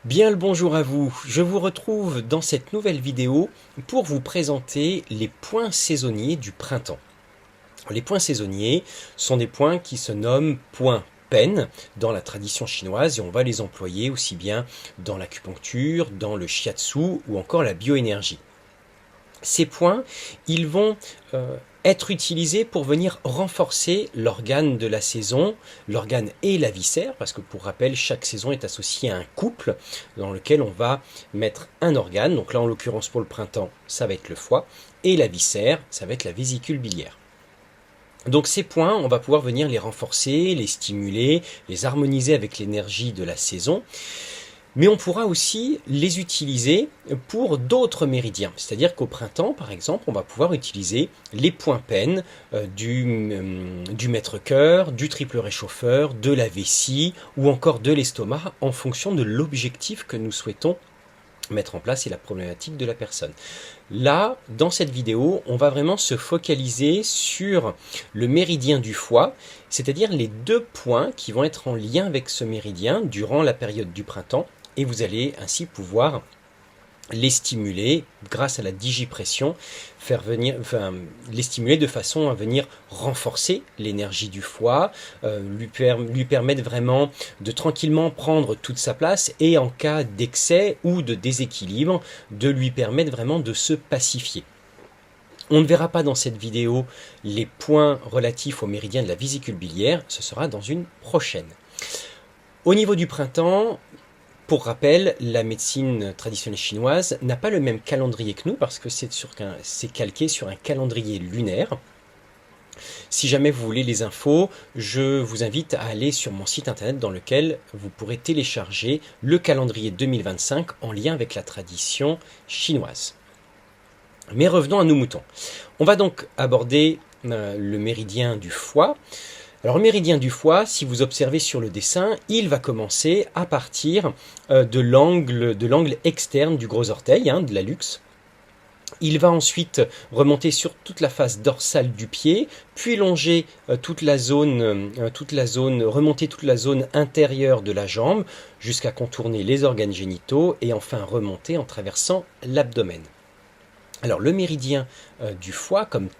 Bien le bonjour à vous, je vous retrouve dans cette nouvelle vidéo pour vous présenter les points saisonniers du printemps. Les points saisonniers sont des points qui se nomment points pen dans la tradition chinoise et on va les employer aussi bien dans l'acupuncture, dans le shiatsu ou encore la bioénergie. Ces points, ils vont être utilisés pour venir renforcer l'organe de la saison, l'organe et la viscère, parce que pour rappel, chaque saison est associée à un couple dans lequel on va mettre un organe. Donc là, en l'occurrence pour le printemps, ça va être le foie, et la viscère, ça va être la vésicule biliaire. Donc ces points, on va pouvoir venir les renforcer, les stimuler, les harmoniser avec l'énergie de la saison. Mais on pourra aussi les utiliser pour d'autres méridiens. C'est-à-dire qu'au printemps, par exemple, on va pouvoir utiliser les points pen du maître-cœur, du triple réchauffeur, de la vessie ou encore de l'estomac en fonction de l'objectif que nous souhaitons mettre en place et la problématique de la personne. Là, dans cette vidéo, on va vraiment se focaliser sur le méridien du foie, c'est-à-dire les deux points qui vont être en lien avec ce méridien durant la période du printemps. Et vous allez ainsi pouvoir les stimuler grâce à la digipression, les stimuler de façon à venir renforcer l'énergie du foie, lui permettre vraiment de tranquillement prendre toute sa place et en cas d'excès ou de déséquilibre, de lui permettre vraiment de se pacifier. On ne verra pas dans cette vidéo les points relatifs au méridien de la vésicule biliaire, ce sera dans une prochaine. Au niveau du printemps, pour rappel, la médecine traditionnelle chinoise n'a pas le même calendrier que nous parce que c'est calqué sur un calendrier lunaire. Si jamais vous voulez les infos, je vous invite à aller sur mon site internet dans lequel vous pourrez télécharger le calendrier 2025 en lien avec la tradition chinoise. Mais revenons à nos moutons. On va donc aborder le méridien du foie. Alors le méridien du foie, si vous observez sur le dessin, il va commencer à partir de l'angle externe du gros orteil, de la luxe. Il va ensuite remonter sur toute la face dorsale du pied, puis longer remonter toute la zone intérieure de la jambe, jusqu'à contourner les organes génitaux et enfin remonter en traversant l'abdomen. Alors le méridien du foie, comme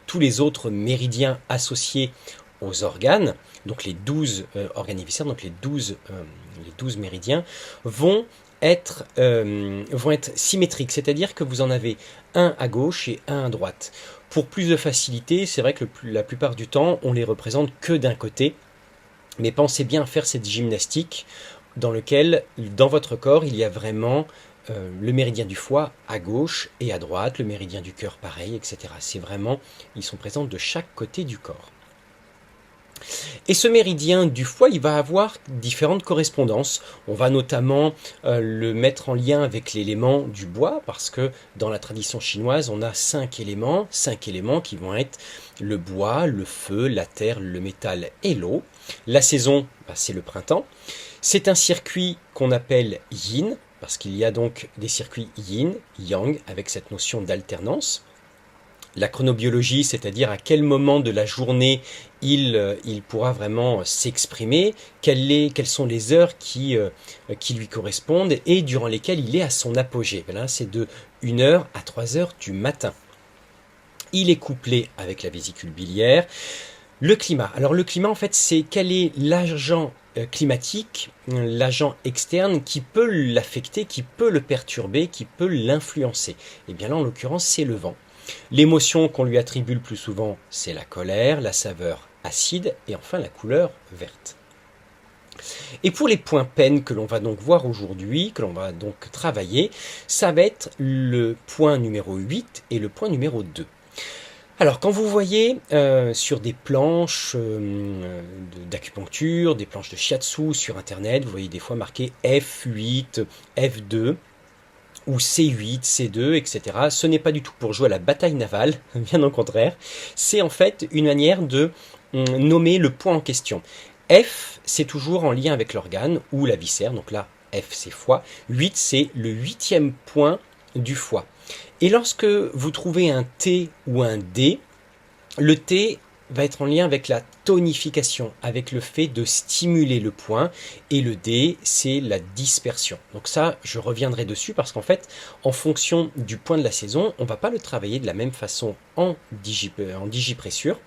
tous les autres méridiens associés aux organes, donc les 12 organes et viscères, donc les 12 méridiens, vont être symétriques, c'est-à-dire que vous en avez un à gauche et un à droite. Pour plus de facilité, c'est vrai que la plupart du temps, on les représente que d'un côté, mais pensez bien à faire cette gymnastique dans lequel, dans votre corps, il y a vraiment le méridien du foie à gauche et à droite, le méridien du cœur pareil, etc. C'est vraiment, ils sont présents de chaque côté du corps. Et ce méridien du foie, il va avoir différentes correspondances. On va notamment le mettre en lien avec l'élément du bois, parce que dans la tradition chinoise, on a 5 éléments qui vont être le bois, le feu, la terre, le métal et l'eau. La saison, c'est le printemps. C'est un circuit qu'on appelle yin, parce qu'il y a donc des circuits yin, yang, avec cette notion d'alternance. La chronobiologie, c'est-à-dire à quel moment de la journée il pourra vraiment s'exprimer, quelles sont les heures qui lui correspondent et durant lesquelles il est à son apogée. Là, c'est de 1h à 3h du matin. Il est couplé avec la vésicule biliaire. Le climat. Alors le climat, en fait, c'est quel est l'agent climatique, l'agent externe qui peut l'affecter, qui peut le perturber, qui peut l'influencer. Et bien là, en l'occurrence, c'est le vent. L'émotion qu'on lui attribue le plus souvent, c'est la colère, la saveur acide et enfin la couleur verte. Et pour les points pen que l'on va donc voir aujourd'hui, que l'on va donc travailler, ça va être le point numéro 8 et le point numéro 2. Alors quand vous voyez sur des planches d'acupuncture, des planches de shiatsu sur internet, vous voyez des fois marqué F8, F2, ou C8, C2, etc. Ce n'est pas du tout pour jouer à la bataille navale, bien au contraire. C'est en fait une manière de nommer le point en question. F, c'est toujours en lien avec l'organe ou la viscère, donc là, F, c'est foie. 8, c'est le 8e point du foie. Et lorsque vous trouvez un T ou un D, le T va être en lien avec la tonification, avec le fait de stimuler le point, et le D, c'est la dispersion. Donc ça, je reviendrai dessus parce qu'en fait, en fonction du point de la saison, on ne va pas le travailler de la même façon en digipressure.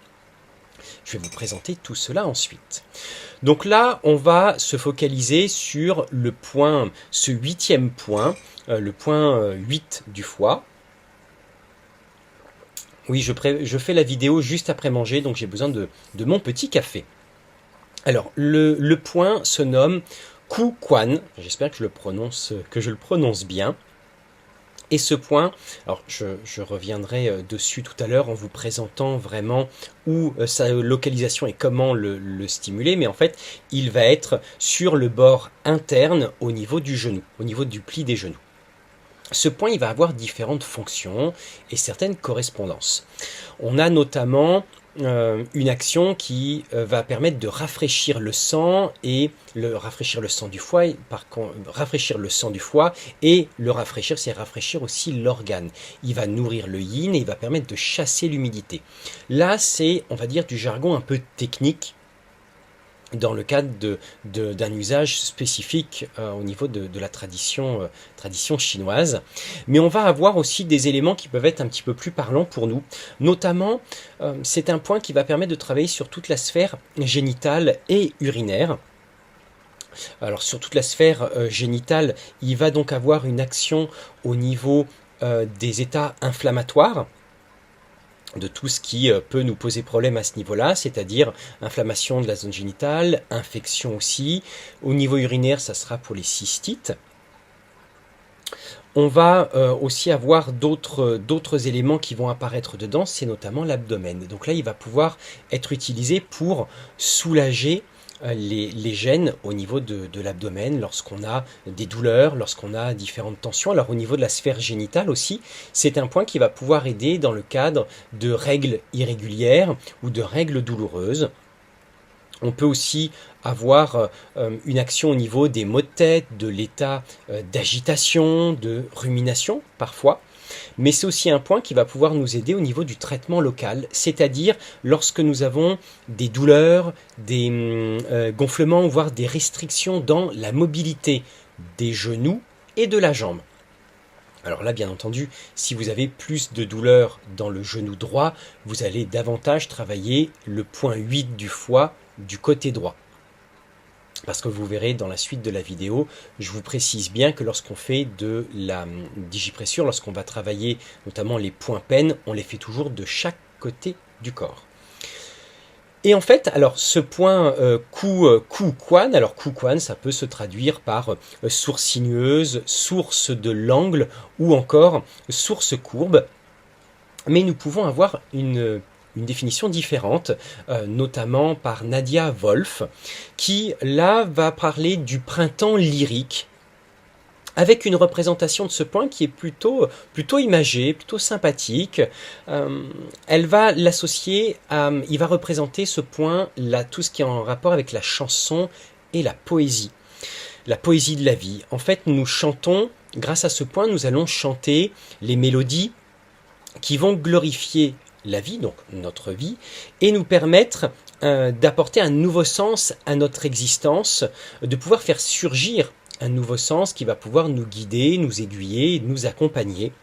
Je vais vous présenter tout cela ensuite. Donc là, on va se focaliser sur le point, ce 8e point, le point 8 du foie. Oui, je fais la vidéo juste après manger, donc j'ai besoin de mon petit café. Alors, le point se nomme Ku Quan. J'espère que je le prononce bien. Et ce point, alors je reviendrai dessus tout à l'heure en vous présentant vraiment où sa localisation et comment le stimuler, mais en fait, il va être sur le bord interne au niveau du genou, au niveau du pli des genoux. Ce point, il va avoir différentes fonctions et certaines correspondances. On a notamment une action qui va permettre de rafraîchir le sang et rafraîchir le sang du foie, rafraîchir le sang du foie et le rafraîchir, c'est rafraîchir aussi l'organe. Il va nourrir le yin et il va permettre de chasser l'humidité. Là, c'est, on va dire, du jargon un peu technique dans le cadre d'un usage spécifique au niveau de la tradition chinoise. Mais on va avoir aussi des éléments qui peuvent être un petit peu plus parlants pour nous. Notamment, c'est un point qui va permettre de travailler sur toute la sphère génitale et urinaire. Alors sur toute la sphère génitale, il va donc avoir une action au niveau des états inflammatoires, de tout ce qui peut nous poser problème à ce niveau-là, c'est-à-dire inflammation de la zone génitale, infection aussi. Au niveau urinaire, ça sera pour les cystites. On va aussi avoir d'autres éléments qui vont apparaître dedans, c'est notamment l'abdomen. Donc là, il va pouvoir être utilisé pour soulager les gènes au niveau de l'abdomen, lorsqu'on a des douleurs, lorsqu'on a différentes tensions. Alors au niveau de la sphère génitale aussi, c'est un point qui va pouvoir aider dans le cadre de règles irrégulières ou de règles douloureuses. On peut aussi avoir une action au niveau des maux de tête, de l'état d'agitation, de rumination parfois. Mais c'est aussi un point qui va pouvoir nous aider au niveau du traitement local, c'est-à-dire lorsque nous avons des douleurs, des gonflements, voire des restrictions dans la mobilité des genoux et de la jambe. Alors là, bien entendu, si vous avez plus de douleurs dans le genou droit, vous allez davantage travailler le point 8 du foie du côté droit. Parce que vous verrez dans la suite de la vidéo, je vous précise bien que lorsqu'on fait de la digipressure, lorsqu'on va travailler notamment les points peine, on les fait toujours de chaque côté du corps. Et en fait, alors ce point Ku Quan, alors Ku Quan, ça peut se traduire par source sinueuse, source de l'angle ou encore source courbe. Mais nous pouvons avoir une définition différente, notamment par Nadia Wolf, qui là va parler du printemps lyrique, avec une représentation de ce point qui est plutôt imagée, plutôt sympathique. Elle va l'associer il va représenter ce point, là, tout ce qui est en rapport avec la chanson et la poésie de la vie. En fait, nous chantons, grâce à ce point, nous allons chanter les mélodies qui vont glorifier la vie, donc notre vie, et nous permettre d'apporter un nouveau sens à notre existence, de pouvoir faire surgir un nouveau sens qui va pouvoir nous guider, nous aiguiller, nous accompagner.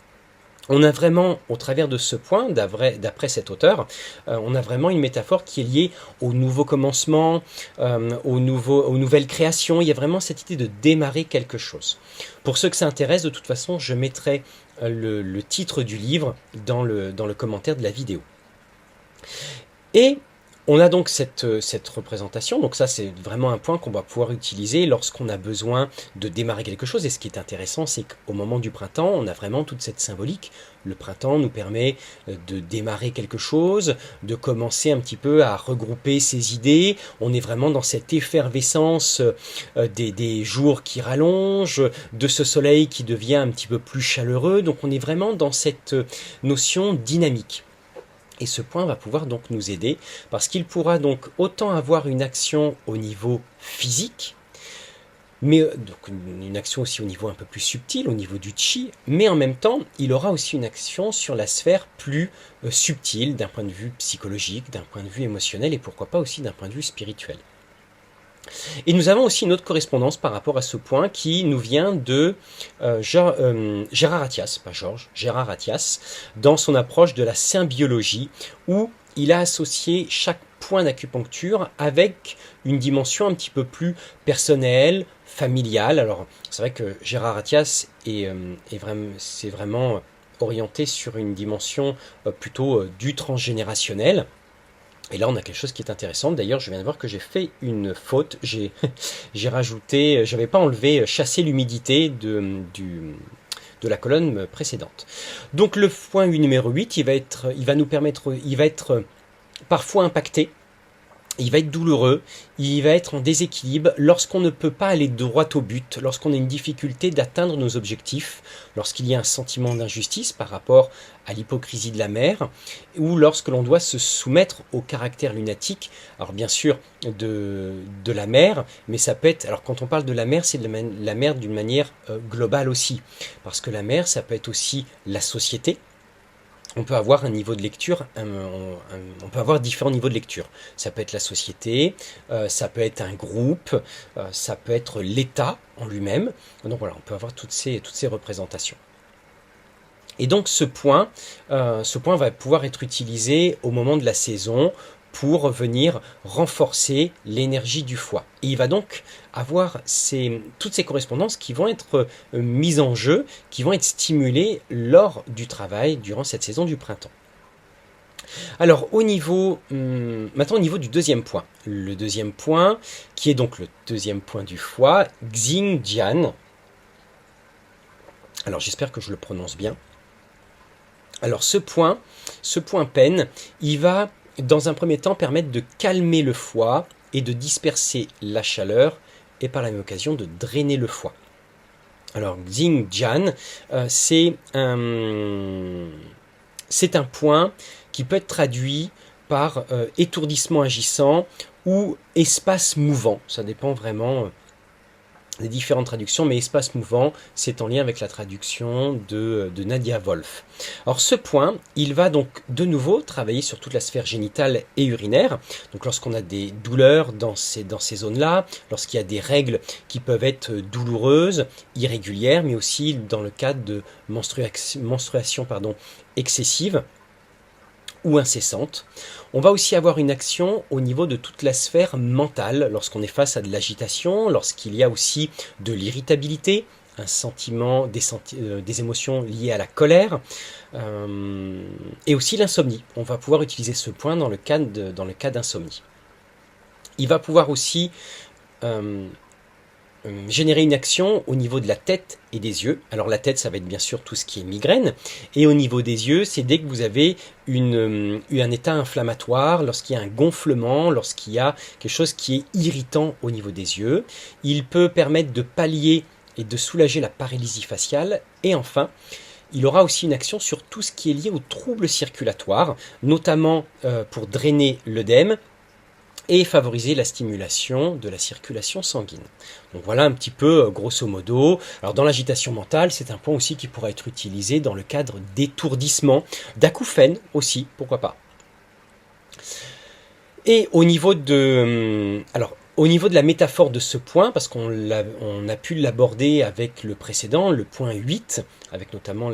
On a vraiment, au travers de ce point, d'après cet auteur, on a vraiment une métaphore qui est liée au nouveau commencement, aux nouvelles créations. Il y a vraiment cette idée de démarrer quelque chose. Pour ceux que ça intéresse, de toute façon, je mettrai le titre du livre dans le commentaire de la vidéo. Et on a donc cette représentation, donc ça c'est vraiment un point qu'on va pouvoir utiliser lorsqu'on a besoin de démarrer quelque chose. Et ce qui est intéressant, c'est qu'au moment du printemps, on a vraiment toute cette symbolique. Le printemps nous permet de démarrer quelque chose, de commencer un petit peu à regrouper ses idées. On est vraiment dans cette effervescence des jours qui rallongent, de ce soleil qui devient un petit peu plus chaleureux. Donc on est vraiment dans cette notion dynamique. Et ce point va pouvoir donc nous aider parce qu'il pourra donc autant avoir une action au niveau physique, mais donc une action aussi au niveau un peu plus subtil, au niveau du chi, mais en même temps, il aura aussi une action sur la sphère plus subtile, d'un point de vue psychologique, d'un point de vue émotionnel, et pourquoi pas aussi d'un point de vue spirituel. Et nous avons aussi une autre correspondance par rapport à ce point qui nous vient de Gérard Attias, pas Georges, Gérard Attias, dans son approche de la symbiologie, où il a associé chaque point d'acupuncture avec une dimension un petit peu plus personnelle, familiale. Alors c'est vrai que Gérard Attias c'est vraiment orienté sur une dimension plutôt du transgénérationnel. Et là, on a quelque chose qui est intéressant. D'ailleurs, je viens de voir que j'ai fait une faute. J'ai rajouté, j'avais pas enlevé chasser l'humidité de la colonne précédente. Donc le point numéro 8, il va être parfois impacté. Il va être douloureux, il va être en déséquilibre lorsqu'on ne peut pas aller droit au but, lorsqu'on a une difficulté d'atteindre nos objectifs, lorsqu'il y a un sentiment d'injustice par rapport à l'hypocrisie de la mère, ou lorsque l'on doit se soumettre au caractère lunatique, alors bien sûr de la mère, mais ça peut être, alors quand on parle de la mère, c'est de la mère d'une manière globale aussi, parce que la mère, ça peut être aussi la société. On peut avoir un niveau de lecture, on peut avoir différents niveaux de lecture. Ça peut être la société, ça peut être un groupe, ça peut être l'État en lui-même. Donc voilà, on peut avoir toutes ces représentations. Et donc ce point va pouvoir être utilisé au moment de la saison pour venir renforcer l'énergie du foie. Et il va donc avoir toutes ces correspondances qui vont être mises en jeu, qui vont être stimulées lors du travail durant cette saison du printemps. Alors maintenant au niveau du deuxième point. Le deuxième point, qui est donc le deuxième point du foie, Xingjian. Alors j'espère que je le prononce bien. Alors ce point pen, il va dans un premier temps permettre de calmer le foie et de disperser la chaleur et par la même occasion de drainer le foie. Alors Xingjian, c'est un point qui peut être traduit par étourdissement agissant ou espace mouvant. Ça dépend vraiment des différentes traductions, mais espace mouvant, c'est en lien avec la traduction de Nadia Wolf. Alors ce point, il va donc de nouveau travailler sur toute la sphère génitale et urinaire. Donc lorsqu'on a des douleurs dans ces zones-là, lorsqu'il y a des règles qui peuvent être douloureuses, irrégulières, mais aussi dans le cadre de menstruation excessive ou incessante. On va aussi avoir une action au niveau de toute la sphère mentale, lorsqu'on est face à de l'agitation, lorsqu'il y a aussi de l'irritabilité, un sentiment, des émotions liées à la colère, et aussi l'insomnie. On va pouvoir utiliser ce point dans le cas d'insomnie. Il va pouvoir aussi générer une action au niveau de la tête et des yeux. Alors la tête, ça va être bien sûr tout ce qui est migraine, et au niveau des yeux, c'est dès que vous avez un état inflammatoire, lorsqu'il y a un gonflement, lorsqu'il y a quelque chose qui est irritant au niveau des yeux. Il peut permettre de pallier et de soulager la paralysie faciale, et enfin, il aura aussi une action sur tout ce qui est lié aux troubles circulatoires, notamment pour drainer l'œdème, et favoriser la stimulation de la circulation sanguine. Donc voilà un petit peu grosso modo. Alors dans l'agitation mentale, c'est un point aussi qui pourra être utilisé dans le cadre d'étourdissement, d'acouphènes aussi, pourquoi pas. Et au niveau de la métaphore de ce point, parce qu'on a pu l'aborder avec le précédent, le point 8, avec notamment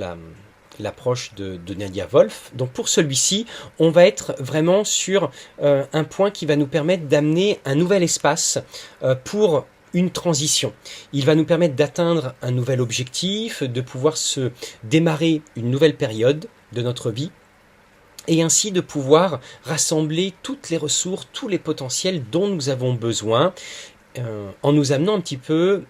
l'approche de Nadia Wolf. Donc pour celui-ci, on va être vraiment sur un point qui va nous permettre d'amener un nouvel espace pour une transition. Il va nous permettre d'atteindre un nouvel objectif, de pouvoir se démarrer une nouvelle période de notre vie, et ainsi de pouvoir rassembler toutes les ressources, tous les potentiels dont nous avons besoin, en nous amenant un petit peu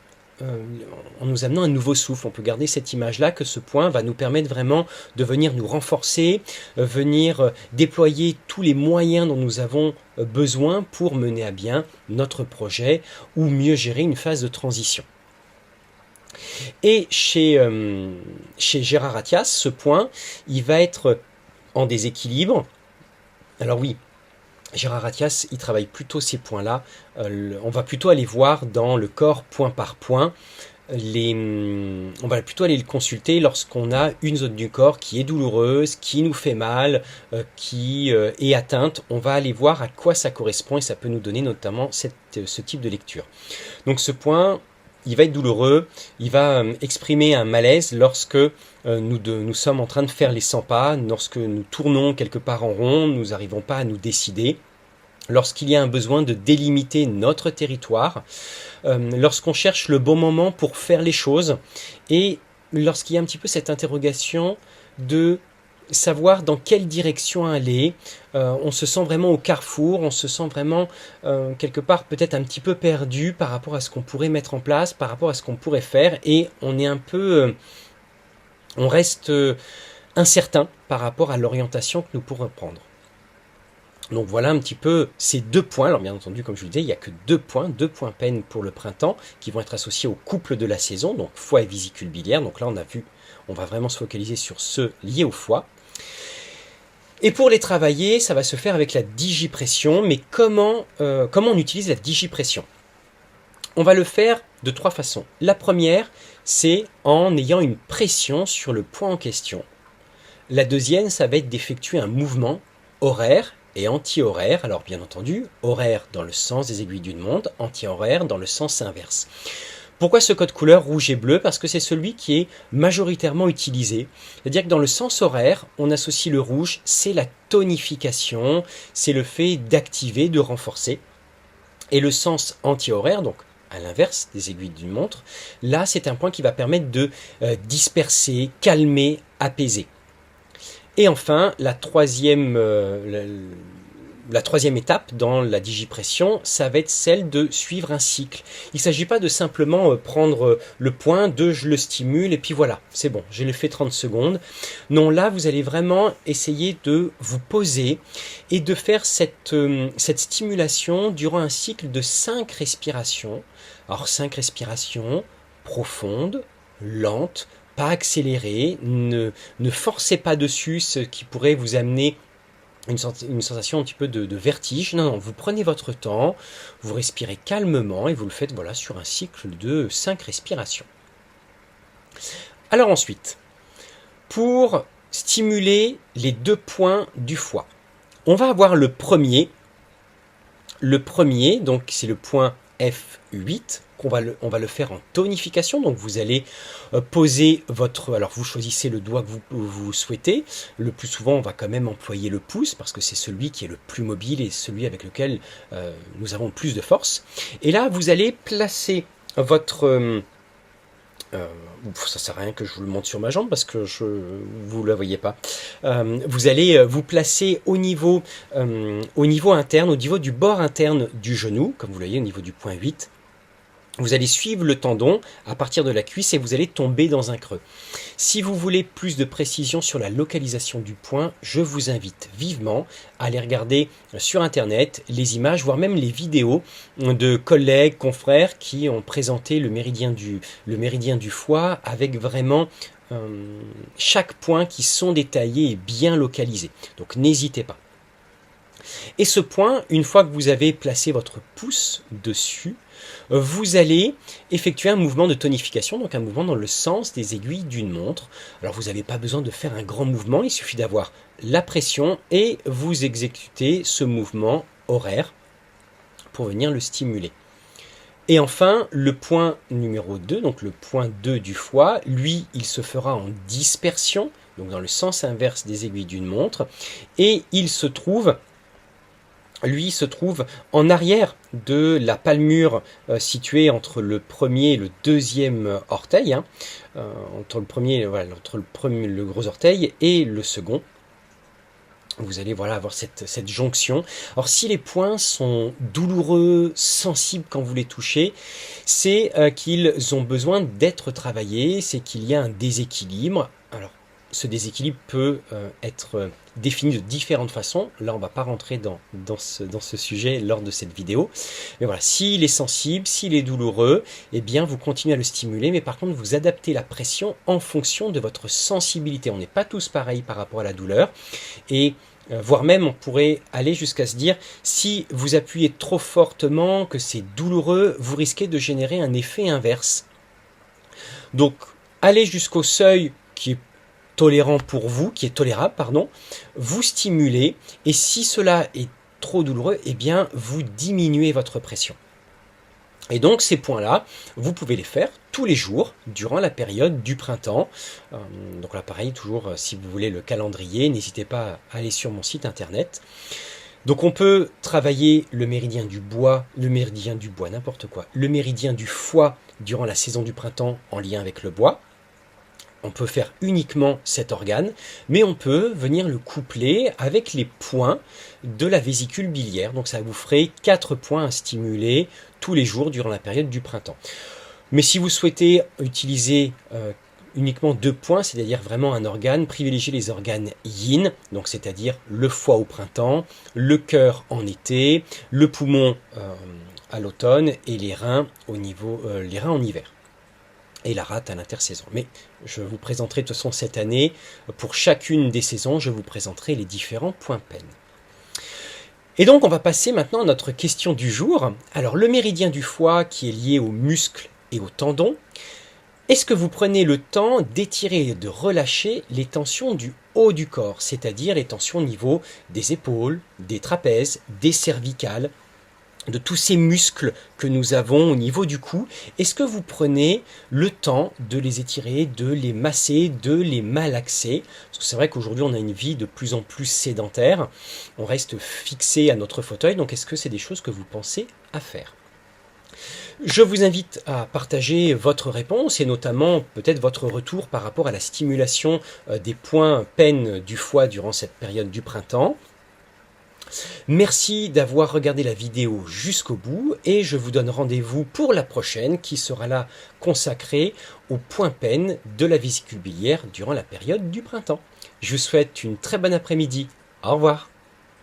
en nous amenant un nouveau souffle. On peut garder cette image-là, que ce point va nous permettre vraiment de venir nous renforcer, venir déployer tous les moyens dont nous avons besoin pour mener à bien notre projet ou mieux gérer une phase de transition. Et chez Gérard Attias, ce point, il va être en déséquilibre. Alors oui, Gérard Attias, il travaille plutôt ces points-là. On va plutôt aller voir dans le corps point par point. On va plutôt aller le consulter lorsqu'on a une zone du corps qui est douloureuse, qui nous fait mal, qui est atteinte. On va aller voir à quoi ça correspond et ça peut nous donner notamment ce type de lecture. Donc ce point, il va être douloureux, il va exprimer un malaise lorsque nous sommes en train de faire les 100 pas, lorsque nous tournons quelque part en rond, nous n'arrivons pas à nous décider. Lorsqu'il y a un besoin de délimiter notre territoire, lorsqu'on cherche le bon moment pour faire les choses, et lorsqu'il y a un petit peu cette interrogation de savoir dans quelle direction aller, on se sent vraiment au carrefour, on se sent vraiment quelque part peut-être un petit peu perdu par rapport à ce qu'on pourrait mettre en place, par rapport à ce qu'on pourrait faire, et on est un peu, on reste incertain par rapport à l'orientation que nous pourrons prendre. Donc voilà un petit peu ces 2 points. Alors bien entendu, comme je vous le disais, il n'y a que 2 points peine pour le printemps, qui vont être associés au couple de la saison, donc foie et vésicule biliaire. Donc là, on a vu, on va vraiment se focaliser sur ceux liés au foie. Et pour les travailler, ça va se faire avec la digipression. Mais comment on utilise la digipression? On va le faire de 3 façons. La première, c'est en ayant une pression sur le point en question. La deuxième, ça va être d'effectuer un mouvement horaire et anti-horaire. Alors bien entendu, horaire dans le sens des aiguilles d'une montre, anti-horaire dans le sens inverse. Pourquoi ce code couleur rouge et bleu? Parce que c'est celui qui est majoritairement utilisé. C'est-à-dire que dans le sens horaire, on associe le rouge, c'est la tonification, c'est le fait d'activer, de renforcer. Et le sens anti-horaire, donc à l'inverse des aiguilles d'une montre, là c'est un point qui va permettre de disperser, calmer, apaiser. Et enfin, la troisième étape dans la digipression, ça va être celle de suivre un cycle. Il ne s'agit pas de simplement prendre le point, je le stimule et puis voilà, c'est bon, j'ai le fait 30 secondes. Non, là, vous allez vraiment essayer de vous poser et de faire cette stimulation durant un cycle de 5 respirations. Alors 5 respirations profondes, lentes, pas accélérées, ne forcez pas dessus, ce qui pourrait vous amener une sensation un petit peu de vertige. Non, vous prenez votre temps, vous respirez calmement et vous le faites voilà, sur un cycle de 5 respirations. Alors ensuite, pour stimuler les 2 points du foie, on va avoir le premier, donc c'est le point F8, on va le faire en tonification. Donc vous allez poser alors vous choisissez le doigt que vous souhaitez. Le plus souvent, on va quand même employer le pouce parce que c'est celui qui est le plus mobile et celui avec lequel nous avons le plus de force. Et là, vous allez placer votre... ça sert à rien que je vous le montre sur ma jambe parce que vous ne la voyez pas. Vous allez vous placer au niveau interne, au niveau du bord interne du genou, comme vous le voyez au niveau du point 8. Vous allez suivre le tendon à partir de la cuisse et vous allez tomber dans un creux. Si vous voulez plus de précision sur la localisation du point, je vous invite vivement à aller regarder sur internet les images, voire même les vidéos de collègues, confrères qui ont présenté le méridien du foie avec vraiment chaque point qui sont détaillés et bien localisés. Donc n'hésitez pas. Et ce point, une fois que vous avez placé votre pouce dessus, vous allez effectuer un mouvement de tonification, donc un mouvement dans le sens des aiguilles d'une montre. Alors vous n'avez pas besoin de faire un grand mouvement, il suffit d'avoir la pression et vous exécutez ce mouvement horaire pour venir le stimuler. Et enfin, le point numéro 2, donc le point 2 du foie, lui, il se fera en dispersion, donc dans le sens inverse des aiguilles d'une montre, et il se trouve en arrière de la palmure située entre le premier et le deuxième orteil, entre le gros orteil et le second. Vous allez avoir cette jonction. Alors si les points sont douloureux, sensibles quand vous les touchez, c'est qu'ils ont besoin d'être travaillés, c'est qu'il y a un déséquilibre. Alors ce déséquilibre peut être défini de différentes façons. Là, on ne va pas rentrer dans ce sujet lors de cette vidéo. Mais voilà, s'il est sensible, s'il est douloureux, eh bien, vous continuez à le stimuler. Mais par contre, vous adaptez la pression en fonction de votre sensibilité. On n'est pas tous pareils par rapport à la douleur. Et voire même on pourrait aller jusqu'à se dire, si vous appuyez trop fortement, que c'est douloureux, vous risquez de générer un effet inverse. Donc, allez jusqu'au seuil qui est tolérant pour vous, qui est tolérable, pardon, vous stimulez, et si cela est trop douloureux, eh bien, vous diminuez votre pression. Et donc ces points-là, vous pouvez les faire tous les jours durant la période du printemps. Donc là pareil, toujours si vous voulez le calendrier, n'hésitez pas à aller sur mon site internet. Donc on peut travailler le méridien du bois, n'importe quoi, le méridien du foie durant la saison du printemps en lien avec le bois. On peut faire uniquement cet organe, mais on peut venir le coupler avec les points de la vésicule biliaire. Donc ça vous ferait 4 points à stimuler tous les jours durant la période du printemps. Mais si vous souhaitez utiliser uniquement 2 points, c'est-à-dire vraiment un organe, privilégiez les organes yin, donc c'est-à-dire le foie au printemps, le cœur en été, le poumon à l'automne et les reins en hiver. Et la rate à l'intersaison. Mais je vous présenterai de toute façon cette année, pour chacune des saisons, je vous présenterai les différents points peine. Et donc on va passer maintenant à notre question du jour. Alors le méridien du foie qui est lié aux muscles et aux tendons, est-ce que vous prenez le temps d'étirer et de relâcher les tensions du haut du corps, c'est-à-dire les tensions au niveau des épaules, des trapèzes, des cervicales, de tous ces muscles que nous avons au niveau du cou? Est-ce que vous prenez le temps de les étirer, de les masser, de les malaxer? Parce que c'est vrai qu'aujourd'hui on a une vie de plus en plus sédentaire, on reste fixé à notre fauteuil, donc est-ce que c'est des choses que vous pensez à faire? Je vous invite à partager votre réponse et notamment peut-être votre retour par rapport à la stimulation des points peine du foie durant cette période du printemps. Merci d'avoir regardé la vidéo jusqu'au bout et je vous donne rendez-vous pour la prochaine qui sera là consacrée aux points peine de la vésicule biliaire durant la période du printemps. Je vous souhaite une très bonne après-midi. Au revoir.